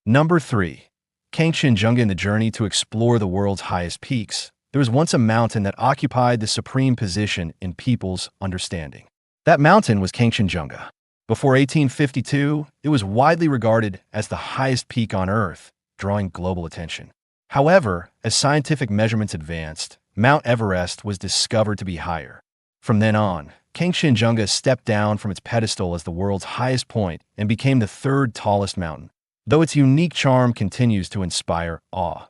Number 3. Kanchenjunga. In the journey to explore the world's highest peaks, there was once a mountain that occupied the supreme position in people's understanding. That mountain was Kanchenjunga. Before 1852, it was widely regarded as the highest peak on Earth, drawing global attention. However, as scientific measurements advanced, Mount Everest was discovered to be higher. From then on, Kanchenjunga stepped down from its pedestal as the world's highest point and became the third tallest mountain. Though its unique charm continues to inspire awe,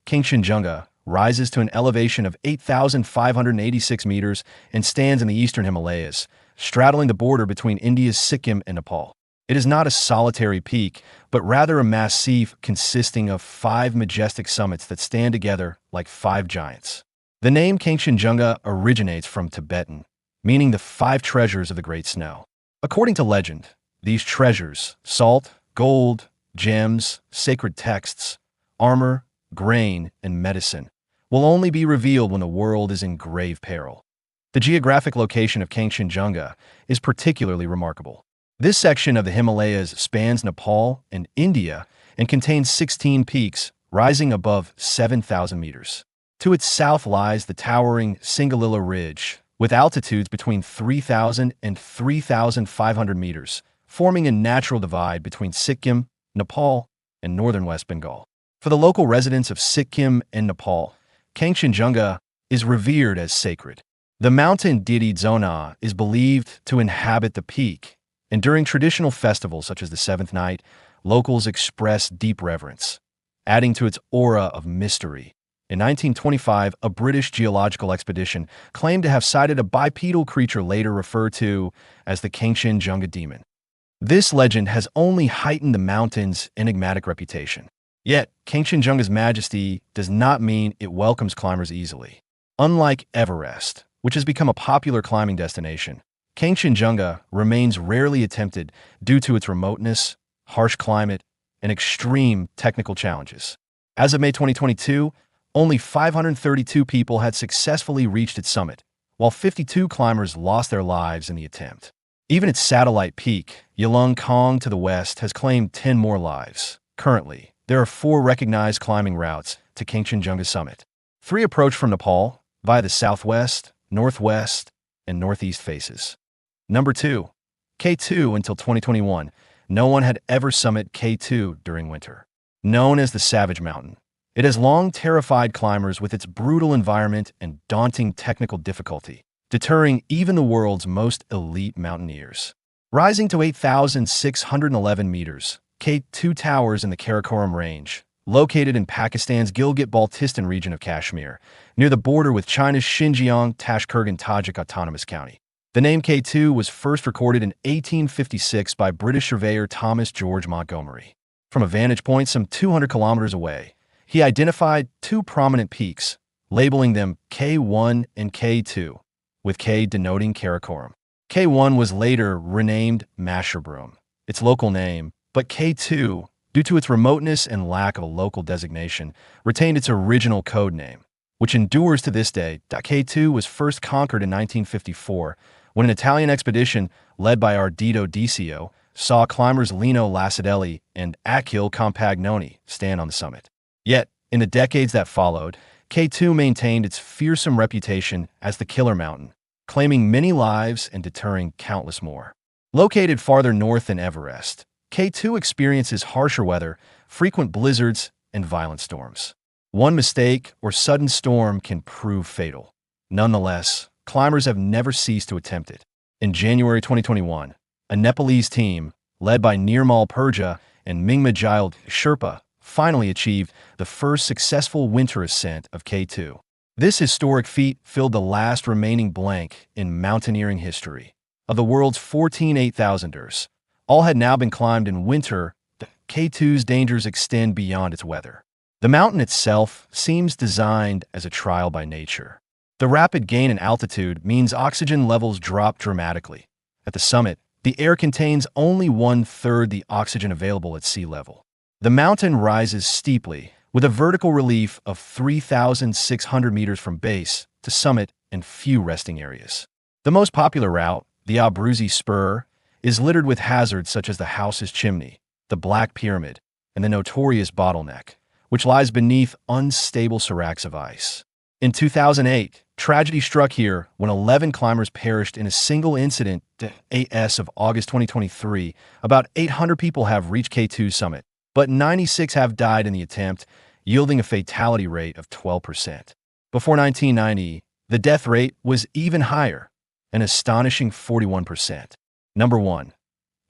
Kanchenjunga rises to an elevation of 8,586 meters and stands in the eastern Himalayas, straddling the border between India's Sikkim and Nepal. It is not a solitary peak, but rather a massif consisting of 5 majestic summits that stand together like 5 giants. The name Kanchenjunga originates from Tibetan, meaning the 5 treasures of the Great Snow. According to legend, these treasures, salt, gold, gems, sacred texts, armor, grain, and medicine, will only be revealed when the world is in grave peril. The geographic location of Kanchenjunga is particularly remarkable. This section of the Himalayas spans Nepal and India and contains 16 peaks rising above 7,000 meters. To its south lies the towering Singalila Ridge, with altitudes between 3,000 and 3,500 meters, forming a natural divide between Sikkim, Nepal, and northern West Bengal. For the local residents of Sikkim and Nepal, Kanchenjunga is revered as sacred. The mountain deity Dzona is believed to inhabit the peak, and during traditional festivals such as the Seventh Night, locals express deep reverence, adding to its aura of mystery. In 1925, a British geological expedition claimed to have sighted a bipedal creature later referred to as the Kanchenjunga demon. This legend has only heightened the mountain's enigmatic reputation. Yet, Kanchenjunga's majesty does not mean it welcomes climbers easily. Unlike Everest, which has become a popular climbing destination, Kanchenjunga remains rarely attempted due to its remoteness, harsh climate, and extreme technical challenges. As of May 2022, only 532 people had successfully reached its summit, while 52 climbers lost their lives in the attempt. Even its satellite peak, Yalung to the west, has claimed 10 more lives. Currently, there are 4 recognized climbing routes to Kanchenjunga summit. 3 approach from Nepal via the southwest, northwest, and northeast faces. Number 2. K2. Until 2021, no one had ever summited K2 during winter. Known as the Savage Mountain, it has long terrified climbers with its brutal environment and daunting technical difficulty, deterring even the world's most elite mountaineers. Rising to 8,611 meters, K2 towers in the Karakoram Range, located in Pakistan's Gilgit-Baltistan region of Kashmir, near the border with China's Xinjiang, Tashkent, and Tajik Autonomous County. The name K2 was first recorded in 1856 by British surveyor Thomas George Montgomery. From a vantage point some 200 kilometers away, he identified 2 prominent peaks, labeling them K1 and K2, with K denoting Karakoram. K1 was later renamed Masherbrum, its local name, but K2, due to its remoteness and lack of a local designation, retained its original code name, which endures to this day. K2 was first conquered in 1954 when an Italian expedition led by Ardito Dicio saw climbers Lino Lacidelli and Achille Compagnoni stand on the summit. Yet, in the decades that followed, K2 maintained its fearsome reputation as the killer mountain, claiming many lives and deterring countless more. Located farther north than Everest, K2 experiences harsher weather, frequent blizzards, and violent storms. One mistake or sudden storm can prove fatal. Nonetheless, climbers have never ceased to attempt it. In January 2021, a Nepalese team, led by Nirmal Purja and Mingma Gyalde Sherpa, finally achieved the first successful winter ascent of K2. This historic feat filled the last remaining blank in mountaineering history. Of the world's 14 8,000ers, all had now been climbed in winter. The K2's dangers extend beyond its weather. The mountain itself seems designed as a trial by nature. The rapid gain in altitude means oxygen levels drop dramatically. At the summit, the air contains only 1/3 the oxygen available at sea level. The mountain rises steeply, with a vertical relief of 3,600 meters from base to summit and few resting areas. The most popular route, the Abruzzi Spur, is littered with hazards such as the House's Chimney, the Black Pyramid, and the notorious bottleneck, which lies beneath unstable seracs of ice. In 2008, tragedy struck here when 11 climbers perished in a single incident. The AS of August 2023, about 800 people have reached K2 summit, but 96 have died in the attempt, yielding a fatality rate of 12%. Before 1990, the death rate was even higher, an astonishing 41%. Number 1.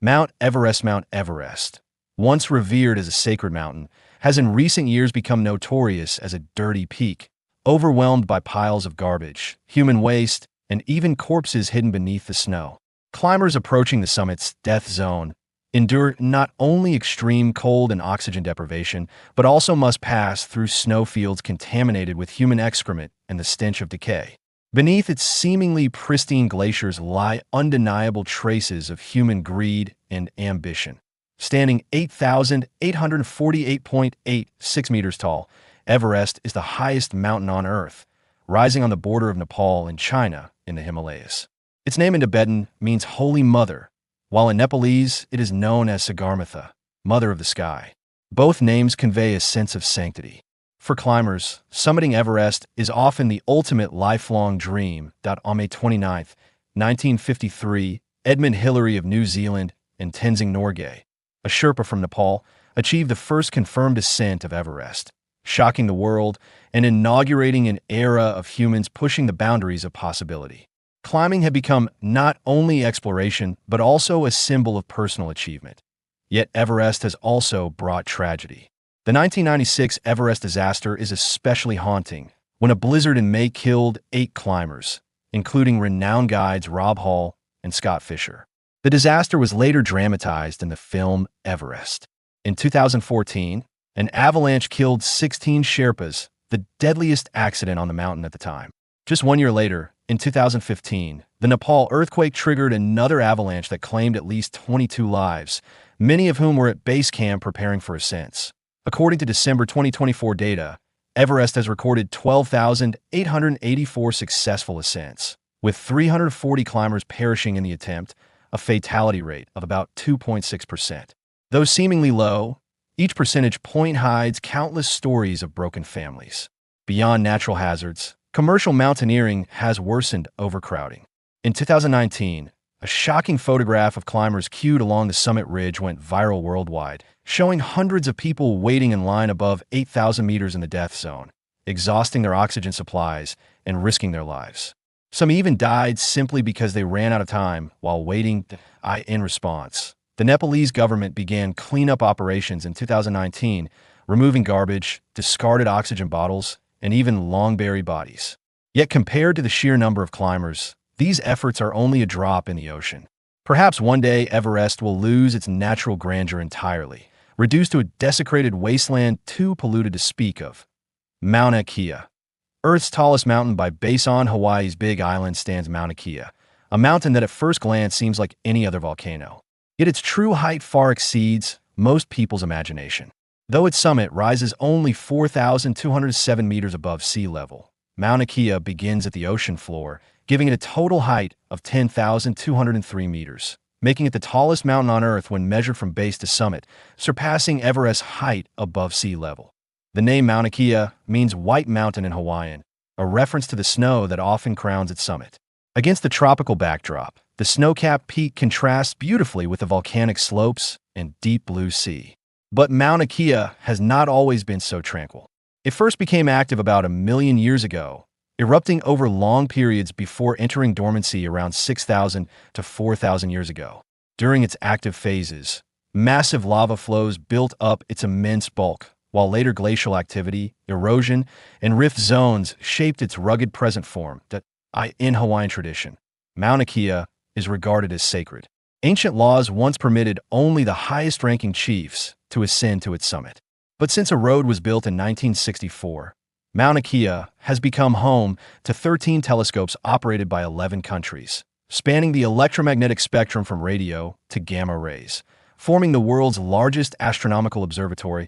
Mount Everest. Mount Everest, once revered as a sacred mountain, has in recent years become notorious as a dirty peak, overwhelmed by piles of garbage, human waste, and even corpses hidden beneath the snow. Climbers approaching the summit's death zone endure not only extreme cold and oxygen deprivation, but also must pass through snowfields contaminated with human excrement and the stench of decay. Beneath its seemingly pristine glaciers lie undeniable traces of human greed and ambition. Standing 8,848.86 meters tall, Everest is the highest mountain on Earth, rising on the border of Nepal and China in the Himalayas. Its name in Tibetan means Holy Mother, while in Nepalese it is known as Sagarmatha, Mother of the Sky. Both names convey a sense of sanctity. For climbers, summiting Everest is often the ultimate lifelong dream. On May 29, 1953, Edmund Hillary of New Zealand and Tenzing Norgay, a Sherpa from Nepal, achieved the first confirmed ascent of Everest, shocking the world and inaugurating an era of humans pushing the boundaries of possibility. Climbing had become not only exploration, but also a symbol of personal achievement. Yet Everest has also brought tragedy. The 1996 Everest disaster is especially haunting, when a blizzard in May killed 8 climbers, including renowned guides Rob Hall and Scott Fisher. The disaster was later dramatized in the film Everest. In 2014, an avalanche killed 16 Sherpas, the deadliest accident on the mountain at the time. Just 1 year later, in 2015, the Nepal earthquake triggered another avalanche that claimed at least 22 lives, many of whom were at base camp preparing for ascents. According to December 2024 data, Everest has recorded 12,884 successful ascents, with 340 climbers perishing in the attempt, a fatality rate of about 2.6%. Though seemingly low, each percentage point hides countless stories of broken families. Beyond natural hazards, commercial mountaineering has worsened overcrowding. In 2019, a shocking photograph of climbers queued along the summit ridge went viral worldwide, showing hundreds of people waiting in line above 8,000 meters in the death zone, exhausting their oxygen supplies and risking their lives. Some even died simply because they ran out of time while waiting. In response, the Nepalese government began cleanup operations in 2019, removing garbage, discarded oxygen bottles, and even long-buried bodies. Yet compared to the sheer number of climbers, these efforts are only a drop in the ocean. Perhaps one day Everest will lose its natural grandeur entirely, reduced to a desecrated wasteland too polluted to speak of. Mauna Kea. Earth's tallest mountain by base on Hawaii's Big Island stands Mauna Kea, a mountain that at first glance seems like any other volcano. Yet its true height far exceeds most people's imagination. Though its summit rises only 4,207 meters above sea level, Mauna Kea begins at the ocean floor, giving it a total height of 10,203 meters, making it the tallest mountain on Earth when measured from base to summit, surpassing Everest's height above sea level. The name Mauna Kea means White Mountain in Hawaiian, a reference to the snow that often crowns its summit. Against the tropical backdrop, the snow-capped peak contrasts beautifully with the volcanic slopes and deep blue sea. But Mauna Kea has not always been so tranquil. It first became active about 1 million years ago, erupting over long periods before entering dormancy around 6,000 to 4,000 years ago. During its active phases, massive lava flows built up its immense bulk, while later glacial activity, erosion, and rift zones shaped its rugged present form. In Hawaiian tradition, Mauna Kea is regarded as sacred. Ancient laws once permitted only the highest-ranking chiefs to ascend to its summit. But since a road was built in 1964, Mauna Kea has become home to 13 telescopes operated by 11 countries, spanning the electromagnetic spectrum from radio to gamma rays, forming the world's largest astronomical observatory.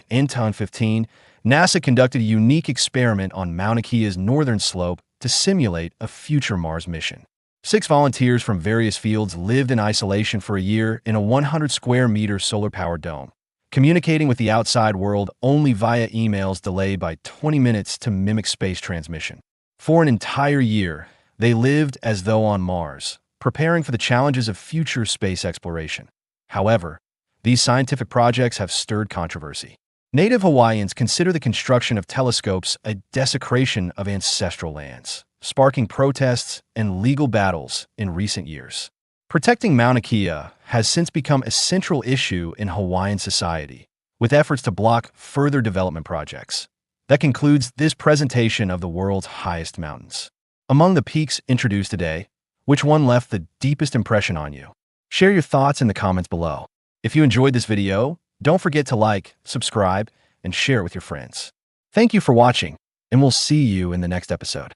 In 2015, NASA conducted a unique experiment on Mauna Kea's northern slope to simulate a future Mars mission. 6 volunteers from various fields lived in isolation for a year in a 100 square meter solar-powered dome, communicating with the outside world only via emails delayed by 20 minutes to mimic space transmission. For an entire year, they lived as though on Mars, preparing for the challenges of future space exploration. However, these scientific projects have stirred controversy. Native Hawaiians consider the construction of telescopes a desecration of ancestral lands, sparking protests and legal battles in recent years. Protecting Mauna Kea has since become a central issue in Hawaiian society, with efforts to block further development projects. That concludes this presentation of the world's highest mountains. Among the peaks introduced today, which one left the deepest impression on you? Share your thoughts in the comments below. If you enjoyed this video, don't forget to like, subscribe, and share it with your friends. Thank you for watching, and we'll see you in the next episode.